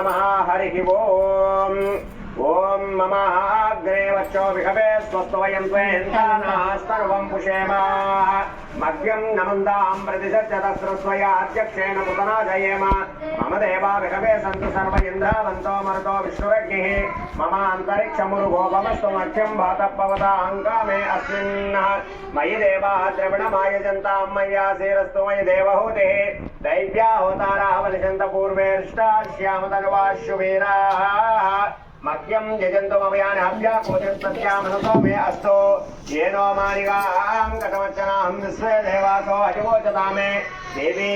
नमः हरिः ओम् ओम मम अग्रे वच्चो विहवे स्वस्वयं त्वेन्तानास्तर्वं पुषेम मह्यं नमन्दां प्रतिसज्जतस्रस्वयाध्यक्षेण पुतना जयेम मम देवा विहवे सन्तु सर्व इन्द्रावन्तो मरुतो विष्णुरग्निः मम अन्तरिक्षमुरुगोपमस्तु मह्यं भातपवताङ्कामे अस्मिन् मयि देवा द्रविणमायजन्तां मय्यासेरस्तु मयि देवहूतिः दैव्या होताराः वनिषन्त पूर्वेष्टाश्यामतनुवाशुवीराः मह्यं यजन्तु ममयानाभ्याकोचस्तस्यामनसो मे अस्तु येनो मानिगां कथमच्चनाहं विश्वे देवासो अजवोचता मे देवी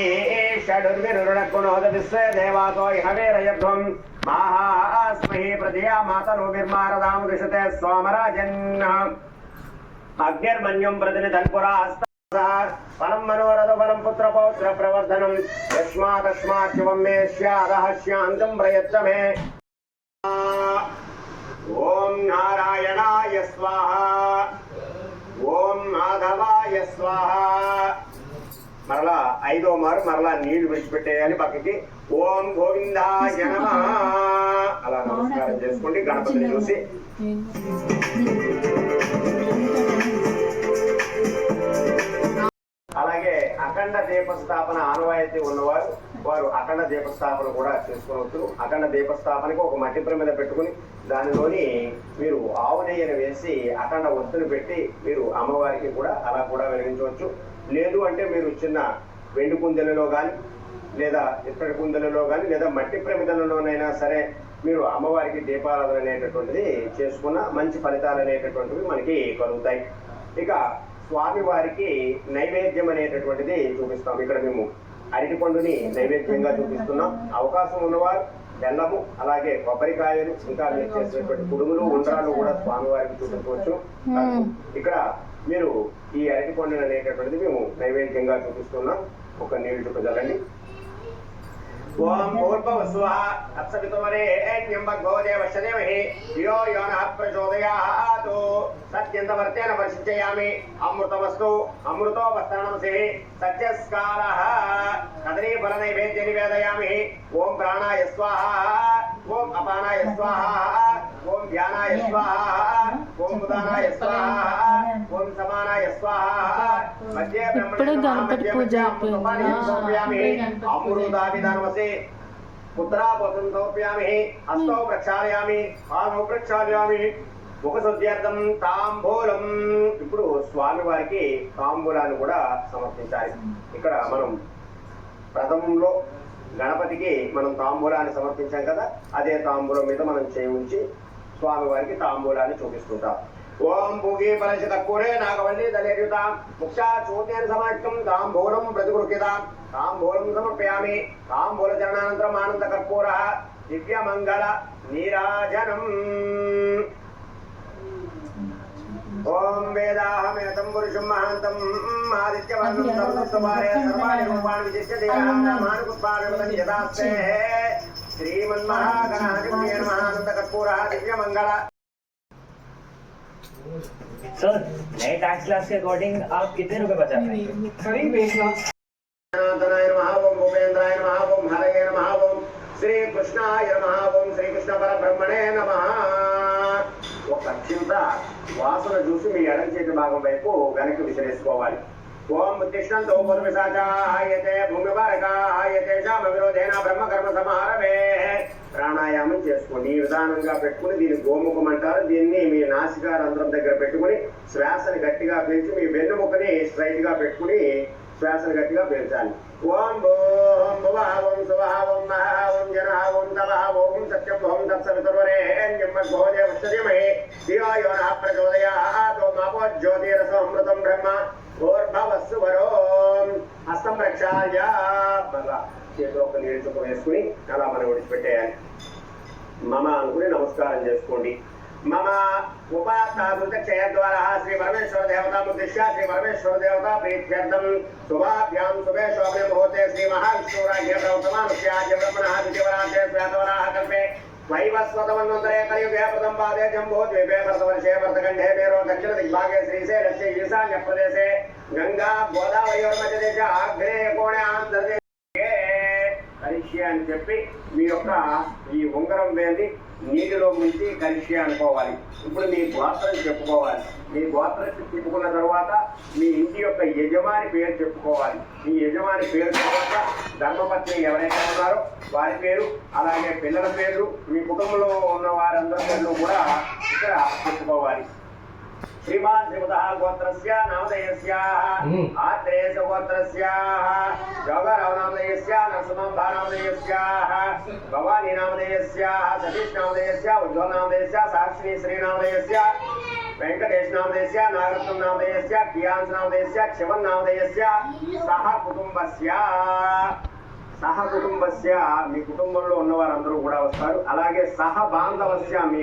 षडुर्विरुणकुणोद विश्वे देवासो इहवेरयध्वं माहास्महि प्रजया मातनुभिर्मारदां दृशते सोमराजन् अग्निर्मन्युं प्रतिनिधन्पुरास्त फलं मनोरथ फलं पुत्रपौत्र प्रवर्धनं यस्मात् शिवं मे स्यादहस्यान्तं प्रयच्छ मे ओम नारायणाय स्वाहा ओम माधवाय स्वाहा मरला ఐదో మారు మరలా నీళ్లు విడిచిపెట్టేయాలి పక్కకి ఓం గోవిందాయ నమః అలా నమస్కారం చేసుకోండి గణపతిని చూసి అలాగే అఖండ దీపస్థాపన ఆనవాయితీ ఉన్నవారు వారు అఖండ దీపస్థాపన కూడా చేసుకోవచ్చు. అఖండ దీపస్థాపనకి ఒక మట్టి ప్రమిద పెట్టుకుని దానిలోని మీరు ఆవు నెయ్యిని వేసి అఖండ ఒత్తులు పెట్టి మీరు అమ్మవారికి కూడా అలా కూడా వెలిగించవచ్చు. లేదు అంటే మీరు చిన్న వెండి కుందెలలో కానీ లేదా ఇత్తడి కుందెలలో కానీ లేదా మట్టి ప్రమిదలలోనైనా సరే మీరు అమ్మవారికి దీపారాధన అనేటటువంటిది చేసుకున్న మంచి ఫలితాలు అనేటటువంటివి మనకి కలుగుతాయి. ఇక స్వామి వారికి నైవేద్యం అనేటటువంటిది చూపిస్తాం. ఇక్కడ మేము అరటి పండుని నైవేద్యంగా చూపిస్తున్నాం. అవకాశం ఉన్నవారు బెల్లము అలాగే కొబ్బరికాయలు ఇంకా మీరు చేసినటువంటి కుడుములు ఉండ్రాలు కూడా స్వామి వారికి చూపించవచ్చు. ఇక్కడ మీరు ఈ అరటి పండుని అనేటటువంటిది మేము నైవేద్యంగా చూపిస్తున్నాం. ఒక నీళ్లు చూపించాలండి. ओम भूर्भुवस्वः तत्सवितुर्वरेण्यं भर्गो देवस्य धीमहि धियो यो नः प्रचोदयात् सत्यन्तवर्तेन वर्षिष्यामि अमृतमस्तु अमृतोपस्तरणमसि सत्यस्कारः कदलीफलनैवेद्य निवेदयामि ओम प्राणाय स्वाहा ओम अपानाय स्वाहा ओम ध्यानाय स्वाहा ओम उदानाय स्वाहा ओम समानाय स्वाहा मध्ये ब्रह्मणे समर्पयामि अमृताभिधानमसि पुत्रापोषं समर्पयामि हस्तौ प्रक्षालयामि पादौ प्रक्षालयामि ముఖశుద్ధ్యార్థం తాంబూలం. ఇప్పుడు స్వామి వారికి తాంబూలాన్ని కూడా సమర్పించాలి. ఇక్కడ మనం ప్రథమంలో గణపతికి మనం తాంబూలాన్ని సమర్పించాం కదా, అదే తాంబూలం మీద మనం చేయి ఉంచి స్వామి వారికి తాంబూలాన్ని చూపిస్తుంటాం. ఓం భూగి ఫలశత కూరే నాగవల్లి దళేర్యుతాం ముక్షా చూర్ణేన సమాఖ్యం తాంబూలం ప్రతిగృహ్యతాం తాంబూలం సమర్పయామి. తాంబూల చరణానంతరం ఆనంద కర్పూరః దివ్యమంగళ నీరాజనం. ओम वेदाहमेतं पुरुषं महान्तं आदित्यवर्णं सर्वसुभारे सर्वाणि रूपाणि विचित्य देहानामानुपुष्पाणि यदास्ते श्रीमन्महागणाधिपतये नमः. आनन्दकर्पूरः दिव्यमंगल. सर नए टैक्स क्लास के अकॉर्डिंग आप कितने रुपए बचा रहे हैं? जनार्दनाय नमः. ओम भूपेन्द्राय नमः. ओम हरये नमः. ओम श्री कृष्णाय नमः. ओम श्री कृष्ण परब्रह्मणे नमः. ఒక చింత వాసన చూసి మీ ఎడం చేతి భాగం వైపు వెనక్కి విసిరేసుకోవాలి. ఓం ఉత్తిష్టంతో పూర్వసాచాయతే భూమివారకాయతే శామ విరోధేన బ్రహ్మకర్మ సమారభే. ప్రాణాయామం చేసుకోండి. ఈ విధానంగా పెట్టుకుని దీన్ని గోముఖం అంటారు. దీన్ని మీ నాసికారంధ్రం దగ్గర పెట్టుకుని శ్వాసని గట్టిగా పీల్చి మీ వెన్నుముకని స్ట్రైట్ గా పెట్టుకుని శ్వాసను గట్టిగా పీల్చాలి. ఓం భూం భువః ఓం సువః ఓం మహః ఓం జనః ఓం తపః ఓం సత్యం ఓం తత్సవితుర్వరేణ్యం భర్గో దేవस्य धीमहि धियो यो नः प्रचोदयात्. ఓం అపో జ్యోతిరసో అమృతం బ్రహ్మ భూర్భువస్సు వరోం. హస్తం ప్రక్షాళ్య మళ్ళా చేతిలో ఒక నీళ్ళు చుక్క వేసుకుని అలా మనం విడిచిపెట్టేయాలి. మమ అనుకుని నమస్కారం చేసుకోండి. मम उपासनाक्षय द्वारा श्री परमेश्वर देवता उद्देश्य श्री परमेश्वर देवता प्रीत्यर्थम शुभाभ्यां शुभे शोभने मुहूर्ते श्री महाविष्णुराज्य प्रवर्तमानस्याद्य ब्रह्मणः द्वितीयवराज्ये श्वेतवराह कल्पे वैवस्वतमन्वन्तरे कलियुगे प्रथम पादे जम्बूद्वीपे भरतवर्षे भरतखण्डे मेरो दक्षिण दिग्भागे श्रीशैलस्य ईशान्यप्रदेशे गंगा गोदावर्योर्मध्यदेशे आग्नेये कोणे आन्ध्रदेशे करिष्ये అని చెప్పి మీ యొక్క ఈ ఉంగరం వేలి నీటిలో ముంచి కలిసి అనుకోవాలి. ఇప్పుడు మీ గోత్రం చెప్పుకోవాలి. మీ గోత్రం చెప్పుకున్న తర్వాత మీ ఇంటి యొక్క యజమాని పేరు చెప్పుకోవాలి. మీ యజమాని పేరు తర్వాత ధర్మపత్ని ఎవరైతే ఉన్నారో వారి పేరు, అలాగే పిల్లల పేరు, మీ కుటుంబంలో ఉన్న వారందరి పేర్లు కూడా ఇక్కడ చెప్పుకోవాలి. श्रीमान श्रीमतः गोत्रस्य नामधेयस्याः आत्रेयस गोत्रस्याः जोगराव नामधेयस्याः नरसिंहभा नामधेयस्याः भवानी नामधेयस्याः सतीश नामधेयस्याः उज्ज्वल नामधेयस्याः साक्षी श्री नामधेयस्याः वेंकटेश नामधेयस्याः नागरत्न नामधेयस्याः कियांश नामधेयस्याः क्षमन नामधेयस्याः सह कुटुंबस्य మీ కుటుంబంలో ఉన్న వారందరూ కూడా వస్తారు. అలాగే సహ బాంధవస్య మీ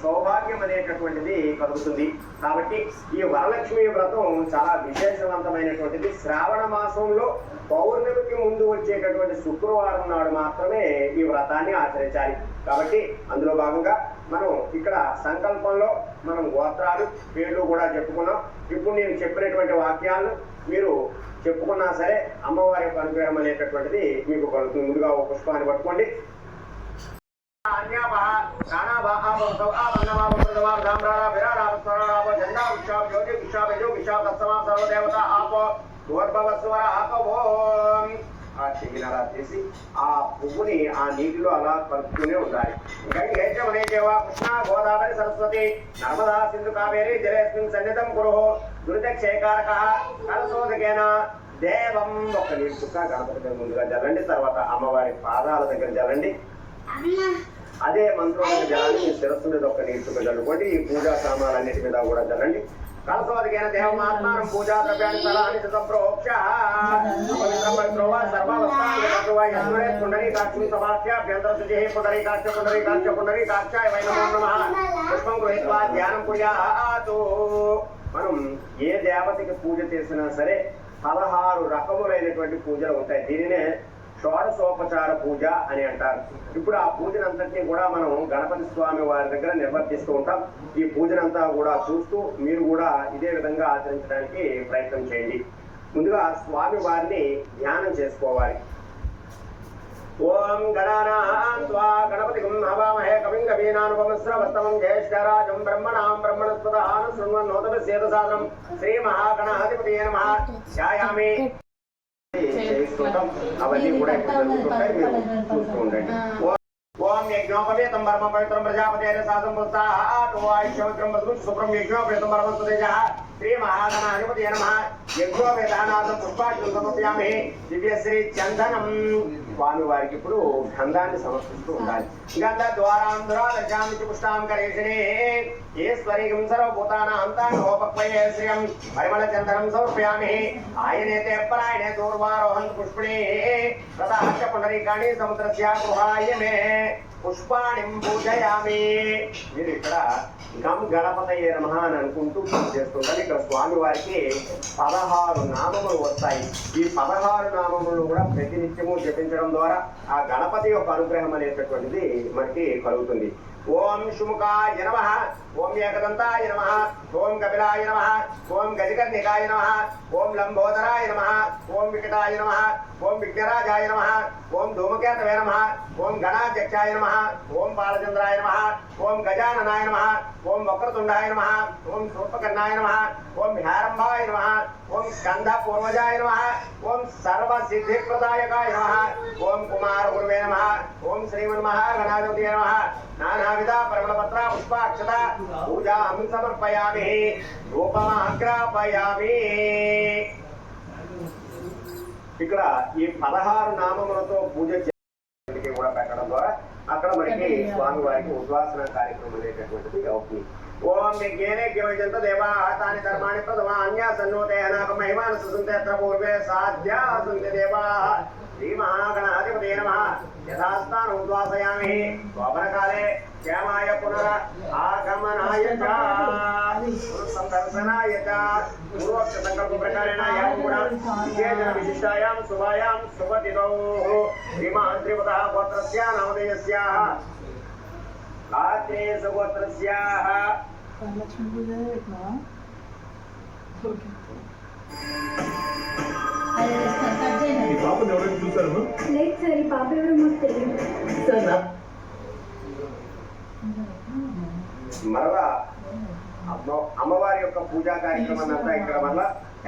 సౌభాగ్యం అనేటటువంటిది కలుగుతుంది. కాబట్టి ఈ వరలక్ష్మి వ్రతం చాలా విశేషవంతమైనటువంటిది. శ్రావణ మాసంలో పౌర్ణమికి ముందు వచ్చేటటువంటి శుక్రవారం నాడు మాత్రమే ఈ వ్రతాన్ని ఆచరించాలి. కాబట్టి అందులో భాగంగా మనం ఇక్కడ సంకల్పంలో మనం గోత్రాలు పేర్లు కూడా చెప్పుకున్నాం. ఇప్పుడు నేను చెప్పినటువంటి వాక్యాలను మీరు చెప్పుకున్నా సరే అమ్మవారి యొక్క అనుగ్రహం అనేటటువంటిది మీకు కలుగుతుంది. ముందుగా ఒక పుష్పాన్ని పట్టుకోండి. తీసి ఆ పువ్వుని ఆ నీటిలో అలా కలుపుతూనే ఉండాలి. కృష్ణ గోదావరి సరస్వతి నర్మదా సింధు కావేరి జలేస్మిన్ సన్నిధం కురు దురితక్షేకారక కలశోదకేన దేవం. ఒక నీటి చుక్క గణపతి ముందుగా జల్లండి. తర్వాత అమ్మవారి పాదాల దగ్గర జల్లండి. అదే మంత్రం జలాన్ని మీ శిరస్సు మీద ఒక నీటి చుక్క జల్లుకోండి. ఈ పూజా సామాన్లన్నిటి మీద కూడా జల్లండి. కలశోదకేన దేవమాత్మానం పూజా ద్రవ్యాన్ని సలాని సంప్రోక్ష పుండరీకాక్షం సమాఖ్య అభ్యంతర శుచి పుండరీకాక్ష పుండరీకాక్ష పుండరీకాక్షాయ వై నమో నమః. పుష్పం గృహీత్వా ధ్యానం కుర్యాతు. మనం ఏ దేవతకి పూజ చేసినా సరే 16 రకములైనటువంటి పూజలు ఉంటాయి. దీనినే షోడశోపచార పూజ అని అంటారు. ఇప్పుడు ఆ పూజనంతటినీ కూడా మనం గణపతి స్వామి వారి దగ్గర నిర్వర్తిస్తూ ఉంటాం. ఈ పూజనంతా కూడా చూస్తూ మీరు కూడా ఇదే విధంగా ఆచరించడానికి ప్రయత్నం చేయండి. ముందుగా స్వామి వారిని ధ్యానం చేసుకోవాలి. ఓం గణానాం త్వా గణపతిం హవామహే కవిం కవీనానుపమస్రవస్తమం జ్యేష్ఠరాజం బ్రహ్మణాం బ్రహ్మణస్పదాన శృణ్వన్నోతమస్యేతసాదనం శ్రీ మహాగణాధిపతయే నమః. ధ్యాయామి. అవన్నీ కూడా ఇప్పుడు జరుగుతుంటాయి, మీరు చూస్తూ ఉండండి. ఓం యజ్ఞోపవేతం పరమ పవిత్రం ప్రజాపతి సాధం పుస్తాయుష్యం సుప్రం యజ్ఞోపవేతం పరమస్వతేజ శ్రీ మహాగణాధిపతయే నమః. యజ్ఞోపేతానాథం పుష్పాక్షం సమర్పయామి. దివ్యశ్రీ చందనం. స్వామి వారికి ఇప్పుడు గంధాన్ని సమర్పిస్తూ ఉండాలి. గంధ ద్వారాంధ్రామి పుష్టాం కరేషిణే ఈశ్వరీం సర్వభూతానాం తాంగోపక్వయే శ్రియం పరిమళ చందనం సమర్పయామి. ఆయనేతే పరాయణే దూర్వారోహన్ పుష్పిణే తథాచ పుండరీకాణి సముద్రస్య గుహాయనే పుష్పాణి పూజయామి. మీరు ఇక్కడ గం గణపతయే నమః అని అనుకుంటూ పూజ చేస్తుంటారు. ఇక్కడ స్వామి వారికి 16 నామములు వస్తాయి. ఈ 16 నామములు కూడా ప్రతినిత్యము జపించడం ద్వారా ఆ గణపతి యొక్క అనుగ్రహం అనేటటువంటిది మనకి కలుగుతుంది. ఓం శుముఖాయ నమః. ఓం ఏకదంతాయ నమః. ఓం కపిలాయ నమః. ఓం గజకర్ణికాయ నమః. ఓం లంబోదరాయ నమః. ఓం వికటాయ నమః. ఓం విఘ్నరాజాయ నమః. ఓం ధూమకేతవే నమః. ఓం గణాధ్యక్షాయ నమః. ఓం బాలచంద్రాయ నమః. ఓం గజాననాయ నమః. ఓం వక్రతుండాయ నమః. ఓం శూర్పకర్ణాయ నమః. ఓం హ్యారంభాయ నమః. ఓం స్కంధ పూర్వజాయ నమః. ఓం సర్వ సిద్ధిప్రదాయకాయ నమః. ఓం కుమార గురువే నమః. ఓం శ్రీమన్మహాగణాధిపతయే నమః. నానావిధ పరిమళపత్ర పుష్పాక్షత పూజాం సమర్పయామి. రూపమాగ్రాపయామి. ఇక్కడ ఈ 16 నామములతో పూజ చేయడానికి కూడా పెట్టడం ద్వారా అక్కడ మనకి స్వామి వారికి ఉద్వాసన కార్యక్రమం అనేటటువంటిది అవుతుంది. ఓం విజ్ఞానే కిమజంత దేవాః తాని ధర్మాణి ప్రథమాన్యా సన్నోతే అనాప మహిమాన సుసంతే అత్ర పూర్వే సాధ్యా సంతే దేవాః. శ్రీ మహాగణాధిపతయే నమః. యథాస్థానం ఉద్వాసయామి. శోభనకాలే క్షేమాయ పునర ఆగమనాయ చ సందర్శనాయ చ పూర్వోక్త సంకల్ప ప్రకారేణ యాం కూడా విశేషణ విశిష్టాయాం శుభాయాం శుభతిథౌ శ్రీమాన్ శ్రీమతః గోత్రస్య నామధేయస్యాః ఆత్రేయస్ గోత్రస్యాః ఈ పాపను ఎవరైనా చూసారు లేదు సార్, ఈ పాప ఎవరో మాకు తెలియదు. మరలా అమ్మవారి యొక్క పూజా కార్యక్రమాన్ని అంతా ఇక్కడ వల్ల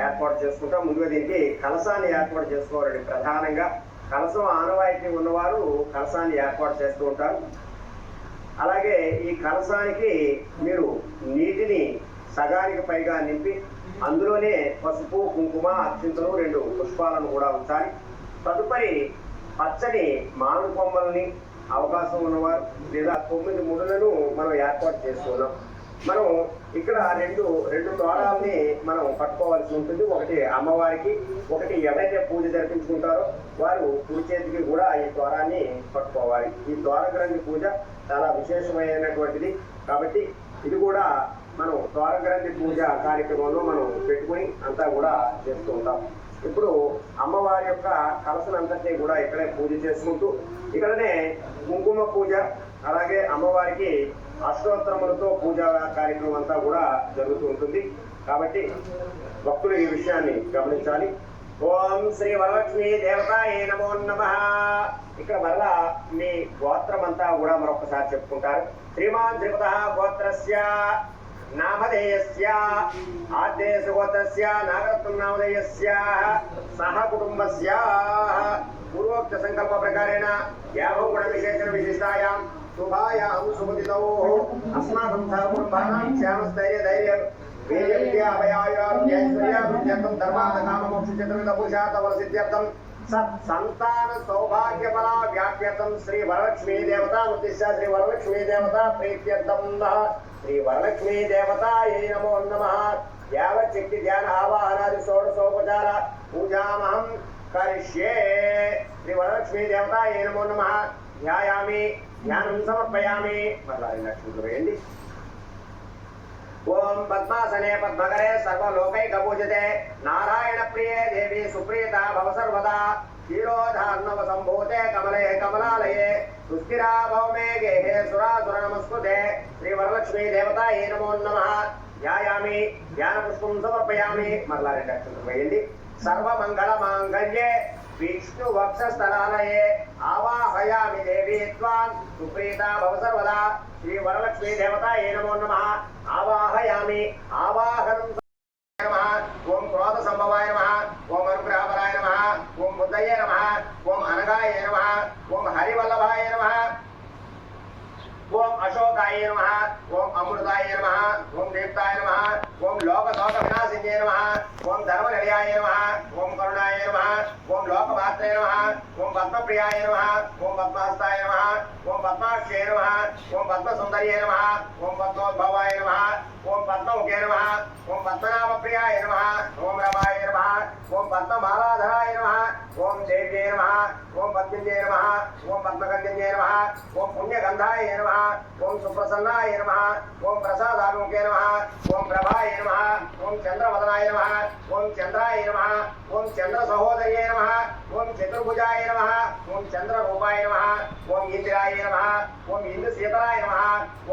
ఏర్పాటు చేసుకుంటాం. ముందుగా దీనికి కలశాన్ని ఏర్పాటు చేసుకోవాలండి. ప్రధానంగా కలశం ఆనవాయితీ ఉన్నవారు కలశాన్ని ఏర్పాటు చేస్తూ ఉంటారు. అలాగే ఈ కలశానికి మీరు నీటిని సగానికి పైగా నింపి అందులోనే పసుపు, కుంకుమ, అక్షింతలు, 2 పుష్పాలను కూడా ఉంచాలి. తదుపరి పచ్చని మామిడి కొమ్మల్ని అవకాశం ఉన్నవారు లేదా 9 ముడులను మనం ఏర్పాటు చేసుకున్నాం. మనం ఇక్కడ రెండు ద్వారాలని మనం కట్టుకోవాల్సి ఉంటుంది. ఒకటి అమ్మవారికి, ఒకటి ఎవరైతే పూజ జరిపించుకుంటారో వారు కుడి చేతికి కూడా ఈ ద్వారాన్ని కట్టుకోవాలి. ఈ ద్వారగ్రంథి పూజ చాలా విశేషమైనటువంటిది కాబట్టి ఇది కూడా మనం ద్వారగ్రంథి పూజ కార్యక్రమంలో మనం పెట్టుకుని అంతా కూడా చేస్తూ ఉంటాం. ఇప్పుడు అమ్మవారి యొక్క కలశనంతటినీ కూడా ఇక్కడే పూజ చేసుకుంటూ ఇక్కడనే కుంకుమ పూజ, అలాగే అమ్మవారికి అష్టోత్తరములతో పూజా కార్యక్రమం అంతా కూడా జరుగుతూ ఉంటుంది. కాబట్టి భక్తులు ఈ విషయాన్ని గమనించాలి. ఓం శ్రీ వరలక్ష్మీ దేవతాయే నమో నమః. ఇక్కడ మరలా మీ గోత్రం అంతా కూడా మరొకసారి చెప్పుకుంటారు. శ్రీమాన్ త్రిపద గోత్రస్య నామధేయస్య ఆదేశ గోత్రస్య నాగరత్నం నామధేయస్య సహ కుటుంబస్య పూర్వోక్త సంకల్ప ప్రకారేణ యాభం గుణ విశేషణ విశిష్టాయాం శుభాయాం సుముదితో అస్మాకం సహ కుటుంబానాం క్షేమస్థైర్య ధైర్య వీర్య విద్యా అభయాయారోగ్యైశ్వర్యాభివృద్ధ్యర్థం ధర్మార్థ కామ మోక్ష చతుర్విధ పురుషార్థ సిద్ధ్యర్థం సత్ సంతాన సౌభాగ్య ఫల వ్యాప్యర్థం శ్రీ వరలక్ష్మీ దేవత ఉద్దేశ్య శ్రీ వరలక్ష్మీ దేవత ప్రీత్యర్థం శ్రీ వరలక్ష్మీ దేవతాయే నమో నమః. యావచ్చక్తి ధ్యాన ఆవాహనాది షోడశోపచార పూజామహం కరిష్యే. శ్రీ వరలక్ష్మీ దేవతాయే నమో నమః. ధ్యాయామి, ధ్యానం సమర్పయామి. మరలా లక్ష్మీ వేయండి. ఓం పద్మాసనే పద్మకరే సర్వలోకైకపూజితే నారాయణ ప్రియే దేవి సుప్రీతా భవ సర్వదా క్షీరోధార్ణవ సంభూతే కమలే కమలాలయే సుస్థిరా భవమే గేహే సురాసుర నమస్కృతే. శ్రీ వరలక్ష్మీ దేవతాయే నమో నమః. ధ్యాయామి, ధ్యాన పుష్పం సమర్పయామి. మరలా 2 అక్షంతలు వేయండి. సర్వమంగళ మాంగళ్యే విష్ణు వక్షస్థలాలయే ఆవాహయామి దేవీ త్వాం సుప్రీతా భవ సర్వదా శ్రీ వరలక్ష్మీ దేవతాయే నమో నమః. ఆవాహయామి, ఆవాహనం నమః. ఓం క్రోధ సంభవాయ నమః. ఓం అనుగ్రహపరాయ నమః. ఓం బుద్ధయే నమః. ఓం అనగాయ నమః. ఓం హరివల్లభాయ నమః. ఓం అశోకాయ నమః. ఓం అమృతాయ నమః. ఓం దీప్తాయ నమః. ఓం లోకశోక వినాశిన్యే నమః. ఓం ధర్మనిలయాయ నమః. ఓం కరుణాయ నమః. ఓం లోకమాత్రే నమః. ఓం పద్మప్రియాయ నమః. ఓం పద్మహస్తాయ నమః. ఓం పద్మాక్షే నమః. ఓం పద్మసుందర్యే నమః. ఓం పద్మోద్భవాయ నమః. ఓం పద్మముఖే నమః. ఓం పద్మనాభప్రియాయ నమః. ఓం రమాయ నమః. ఓం పద్మమాలాధరాయ నమః. ఓం దేవ్యే నమః. ఓం పద్మిన్యే నమః. ఓం పద్మగంధ్యే నమః. ఓం పుణ్యగంధాయ నమః. ఓం సుప్రసన్నాయ నమః. ఓం ప్రసాదాభిముఖే నమః. ఓం ప్రభాయ నమః. ఓం చంద్రవదనాయ నమః. ఓం చంద్రాయ నమః. ఓం చంద్ర సహోదర్యే నమః. ఓం చతుర్భుజాయ నమః. ఓం చంద్రరూపాయ నమః. ఓం ఇందిరాయ నమః. ఓం ఇందుశీతలాయ నమః.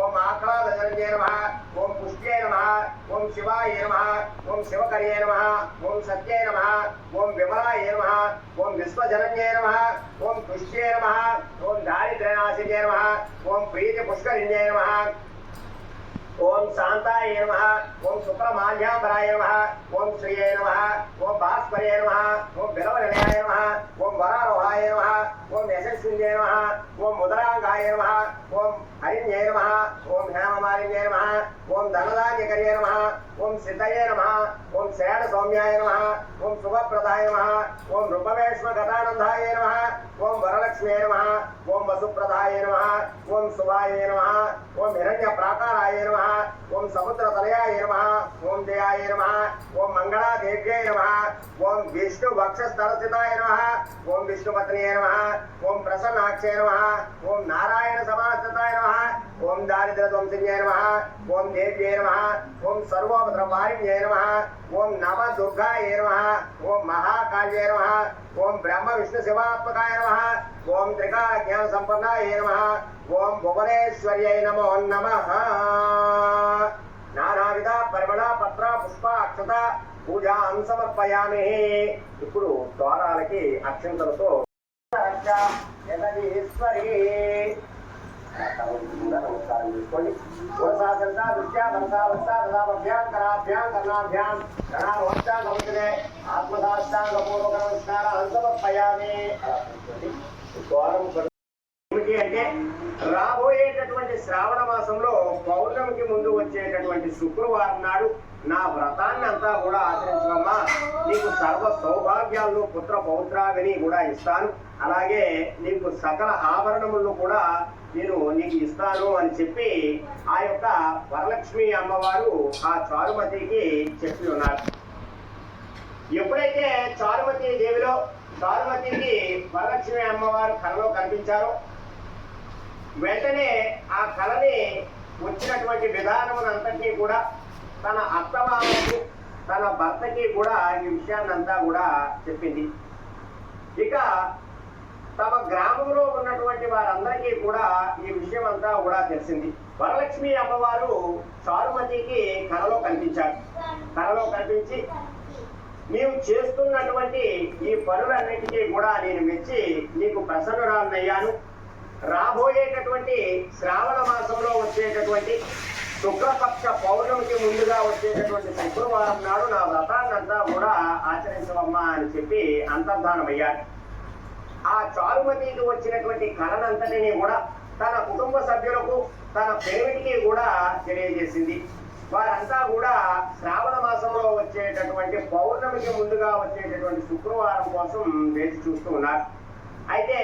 ఓం ఆక్రాదజన్యే నమః. ఓం పుష్ట్యే నమః. ఓం శివాయ నమః. ఓం శివకర్యే నమః. ఓం సత్యే నమః. ఓం విమలాయ నమః. ఓం విశ్వజనన్యే నమః. ఓం తుష్ట్యే నమః. ఓం దారిద్ర్యనాశిన్యే నమః. ఓం ప్రీతి పుష్కరిణ్యే నమః. ఓం శాంతాయ నమః. ఓం సుప్రమాల్యాంబరాయ నమః. ఓం శ్రీయే నమః. ఓం భాస్కర్యే నమః. ఓం బిలవనిలయాయ నమః. ఓం వరారోహాయ నమః. ఓం యశస్విన్యే నమః. ఓం ముదరాంగాయ నమః. ఓం హరిణ్యే నమః. ఓం హేమమాలిన్యే నమః. ఓం ధనధాన్యకర్యే నమః. ఓం సిద్ధయే నమః. ఓం శ్రేణ సౌమ్యాయ నమః. ఓం శుభప్రదాయ నమః. ఓం నృపవేష్మ గతానందాయ నమః. ఓం వరలక్ష్మే నమః. ఓం వసుప్రదాయ నమః. ఓం శుభాయ నమః. ఓం హిరణ్య ప్రాకారాయ నమః. ఓం సముద్రతలయాయ నమః. ఓం జయాయ నమః. ఓం మంగళాదేవ్యై నమః. ఓం విష్ణు వక్షస్థలస్థితాయ నమః. ఓం విష్ణుపత్న్యే నమః. ఓం ప్రసన్నాక్షే నమః. ఓం నారాయణ సమాస్థితాయ నమః. ఓం దారిద్ర్యధ్వంసిన్యే నమః. ఓం దేవ్యే నమః. ఓం సర్వోపద్రవారిణ్యే నమః. ఓం నమ దుర్గాయ నమః. ఓం మహాకాళ్యే నమః. ఓం బ్రహ్మ విష్ణు శివాత్మకాయ నమః. ఓం త్రికాల జ్ఞాన సంపన్నాయ నమః. ఓం భువనేశ్వర్యై నమో నమః. నానావిధ పరిమళ పత్ర పుష్ప అక్షత పూజాం సమర్పయామి. ఇప్పుడు ద్వారాలకి అక్షంతలతో జగదీశ్వరి నమస్కారం చేసుకోండి. పురసాసంతా దృష్ట్యా ధనసావస్థాభ్యాం కర్ణాభ్యాం గణావస్థాంగముదే ఆత్మసాష్టాంగపూర్వక నమస్కారాన్ని సమర్పయామి. ద్వారం ఏమిటి అంటే రాబోయేటటువంటి శ్రావణ మాసంలో పౌర్ణమికి ముందు వచ్చేటటువంటి శుక్రవారం నాడు నా వ్రతాన్ని అంతా కూడా ఆచరించమ్మా, నీకు సర్వ సౌభాగ్యాలను పుత్ర పౌత్రాలని కూడా ఇస్తాను, అలాగే నీకు సకల ఆభరణములను కూడా నేను నీకు ఇస్తాను అని చెప్పి ఆ యొక్క వరలక్ష్మి అమ్మవారు ఆ చారుమతికి చెప్పి ఉన్నారు. ఎప్పుడైతే చారుమతి దేవిలో చారుమతికి వరలక్ష్మి అమ్మవారు కళలో కనిపించారో వెంటనే ఆ కళని వచ్చినటువంటి విధానమునంతటినీ కూడా తన అత్తమామకు తన భర్తకి కూడా ఈ విషయాన్ని అంతా కూడా చెప్పింది. ఇక తమ గ్రామంలో ఉన్నటువంటి వారందరికీ కూడా ఈ విషయం అంతా కూడా తెలిసింది. వరలక్ష్మి అమ్మవారు చారుమతికి కళలో కనిపించారు. కళలో కనిపించి నీవు చేస్తున్నటువంటి ఈ పనులన్నిటికీ కూడా నేను మెచ్చి నీకు ప్రసన్నురాలనయ్యాను. రాబోయేటటువంటి శ్రావణ మాసంలో వచ్చేటటువంటి శుక్లపక్ష పౌర్ణమికి ముందుగా వచ్చేటటువంటి శుక్రవారం నాడు నా వ్రతాన్నంతా కూడా ఆచరించవమ్మా అని చెప్పి అంతర్ధానమయ్యారు. ఆ చారుమతికి వచ్చినటువంటి కళనంతటినీ కూడా తన కుటుంబ సభ్యులకు తన ప్రేమిటికి కూడా తెలియజేసింది. వారంతా కూడా శ్రావణ మాసంలో వచ్చేటటువంటి పౌర్ణమికి ముందుగా వచ్చేటటువంటి శుక్రవారం కోసం వేచి చూస్తూ ఉన్నారు. అయితే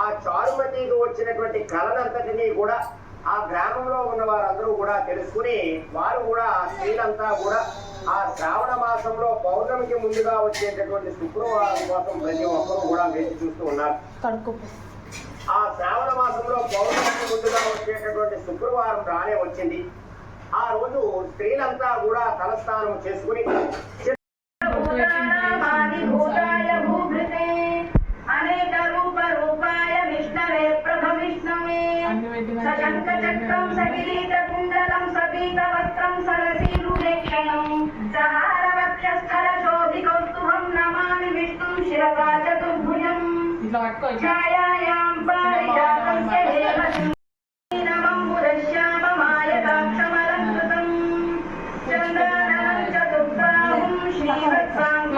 ఆ చారుమతికి వచ్చినటువంటి కళనంతటినీ కూడా ఆ గ్రామంలో ఉన్న వారందరూ కూడా తెలుసుకుని వారు కూడా స్త్రీలంతా కూడా ఆ శ్రావణ మాసంలో పౌర్ణమికి ముందుగా వచ్చేటటువంటి శుక్రవారం కోసం ప్రతి ఒక్కరూ కూడా వేచి చూస్తూ ఉన్నారు. ఆ శ్రావణ మాసంలో పౌర్ణమికి ముందుగా వచ్చేటటువంటి శుక్రవారం రానే వచ్చింది. ఆ రోజు స్త్రీలంతా కూడా తలస్నానం చేసుకుని అనేక రూప రూపాయ విష్ణవే ప్రభ విష్ణవే సశంఖ చక్రం సకిరీట కుండలం సపీత వస్త్రం సరసీరులేక్షణం సహార వక్షస్థల శోభి కౌస్తుభం నమామి విష్ణుం శిరసా చతుర్భుజం ఛాయాయాం పారిజాతస్య దేవతం నవంబుదశ్యామమాయతాక్షమలంకృతం చంద్రాననం చతుర్బాహుం శ్రీవత్స